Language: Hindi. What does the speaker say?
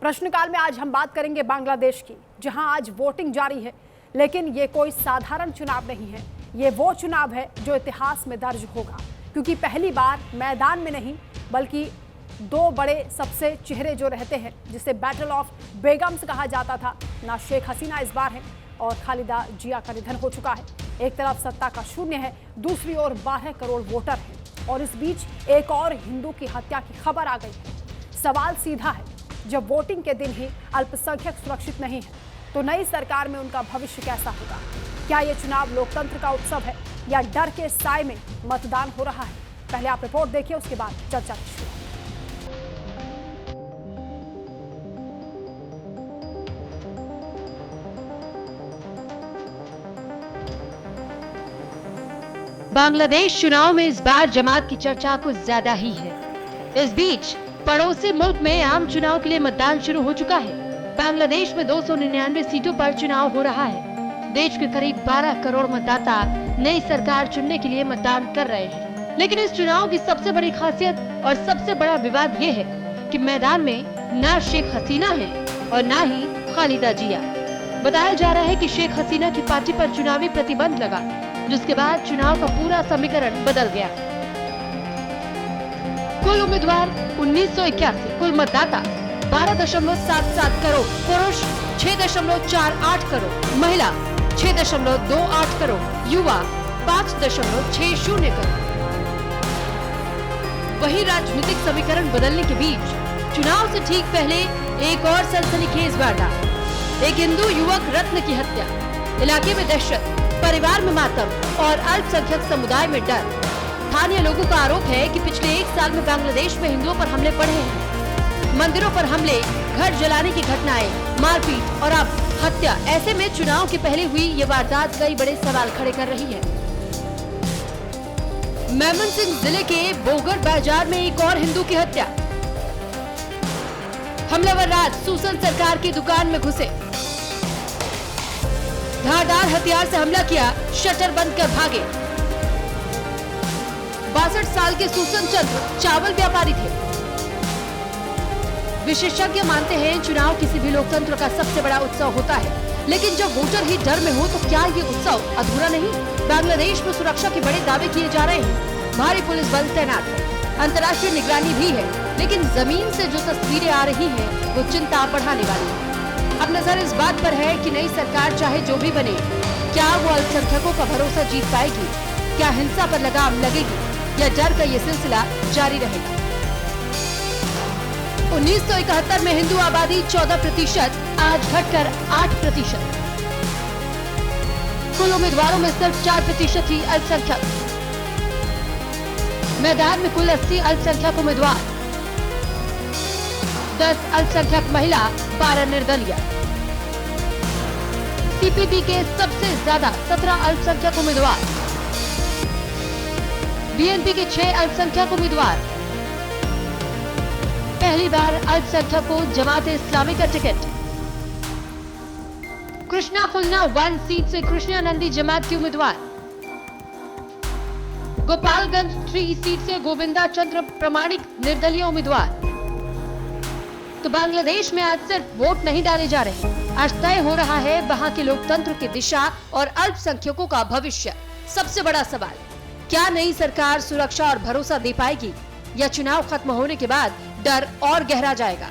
प्रश्नकाल में आज हम बात करेंगे बांग्लादेश की, जहां आज वोटिंग जारी है। लेकिन ये कोई साधारण चुनाव नहीं है, ये वो चुनाव है जो इतिहास में दर्ज होगा, क्योंकि पहली बार मैदान में नहीं बल्कि दो बड़े सबसे चेहरे जो रहते हैं, जिसे बैटल ऑफ बेगम्स कहा जाता था, ना शेख हसीना इस बार है और खालिदा जिया का निधन हो चुका है। एक तरफ सत्ता का शून्य है, दूसरी ओर 12 करोड़ वोटर हैं और इस बीच एक और हिंदू की हत्या की खबर आ गई है। सवाल सीधा है, जब वोटिंग के दिन ही अल्पसंख्यक सुरक्षित नहीं है तो नई सरकार में उनका भविष्य कैसा होगा? क्या ये चुनाव लोकतंत्र का उत्सव है या डर के साए में मतदान हो रहा है? पहले आप रिपोर्ट देखिए, उसके बाद चर्चा की शुरुआत। बांग्लादेश चुनाव में इस बार जमात की चर्चा कुछ ज्यादा ही है। इस बीच पड़ोसी मुल्क में आम चुनाव के लिए मतदान शुरू हो चुका है। बांग्लादेश में 299 सीटों पर चुनाव हो रहा है। देश के करीब 12 करोड़ मतदाता नई सरकार चुनने के लिए मतदान कर रहे हैं। लेकिन इस चुनाव की सबसे बड़ी खासियत और सबसे बड़ा विवाद ये है कि मैदान में न शेख हसीना है और न ही खालिदा जिया। बताया जा रहा है कि शेख हसीना की पार्टी पर चुनावी प्रतिबंध लगा, जिसके बाद चुनाव का पूरा समीकरण बदल गया। कुल उम्मीदवार 1981, कुल मतदाता 12.77 करोड़, पुरुष 6.48 करोड़, महिला 6.28 करोड़, युवा 5.60 करोड़। वही राजनीतिक समीकरण बदलने के बीच चुनाव से ठीक पहले एक और सनसनीखेज वारदात, एक हिंदू युवक रत्न की हत्या, इलाके में दहशत, परिवार में मातम और अल्पसंख्यक समुदाय में डर। स्थानीय लोगों का आरोप है कि पिछले एक साल में बांग्लादेश में हिंदुओं पर हमले बढ़े हैं। मंदिरों पर हमले, घर जलाने की घटनाएं, मारपीट और अब हत्या। ऐसे में चुनाव के पहले हुई ये वारदात कई बड़े सवाल खड़े कर रही है। मेमनसिंह जिले के बोगर बाजार में एक और हिंदू की हत्या। हमलावर रात सूसन सरकार की दुकान में घुसे, धारदार हथियार से हमला किया, शटर बंद कर भागे। 62 साल के सूसन चंद्र चावल व्यापारी थे। विशेषज्ञ मानते हैं चुनाव किसी भी लोकतंत्र का सबसे बड़ा उत्सव होता है, लेकिन जब वोटर ही डर में हो तो क्या ये उत्सव अधूरा नहीं? बांग्लादेश में सुरक्षा के बड़े दावे किए जा रहे हैं। भारी पुलिस बल तैनात है, अंतर्राष्ट्रीय निगरानी भी है, लेकिन जमीन से जो तस्वीरें आ रही हैं, वो चिंता बढ़ाने वाली है। अब नजर इस बात पर है कि नई सरकार चाहे जो भी बने, क्या वो अल्पसंख्यकों का भरोसा जीत पाएगी? क्या हिंसा पर लगाम लगेगी या डर का ये सिलसिला जारी रहेगा? 1971 में हिंदू आबादी 14%, आज घटकर 8%। कुल उम्मीदवारों में सिर्फ 4% ही अल्पसंख्यक। मैदान में कुल 80 अल्पसंख्यक उम्मीदवार, 10 अल्पसंख्यक महिला, 12 निर्दलीय। सीपीपी के सबसे ज्यादा 17 अल्पसंख्यक उम्मीदवार, बीएनपी के 6 अल्पसंख्यक उम्मीदवार। पहली बार अल्पसंख्यक को जमात इस्लामी का टिकट। कृष्णा खुलना 1 सीट से कृष्णा नंदी जमात की उम्मीदवार। गोपालगंज 3 सीट से गोविंदा चंद्र प्रमाणिक निर्दलीय उम्मीदवार। तो बांग्लादेश में आज सिर्फ वोट नहीं डाले जा रहे, आज तय हो रहा है वहां के लोकतंत्र की दिशा और अल्पसंख्यकों का भविष्य। सबसे बड़ा सवाल, क्या नई सरकार सुरक्षा और भरोसा दे पाएगी या चुनाव खत्म होने के बाद डर और गहरा जाएगा?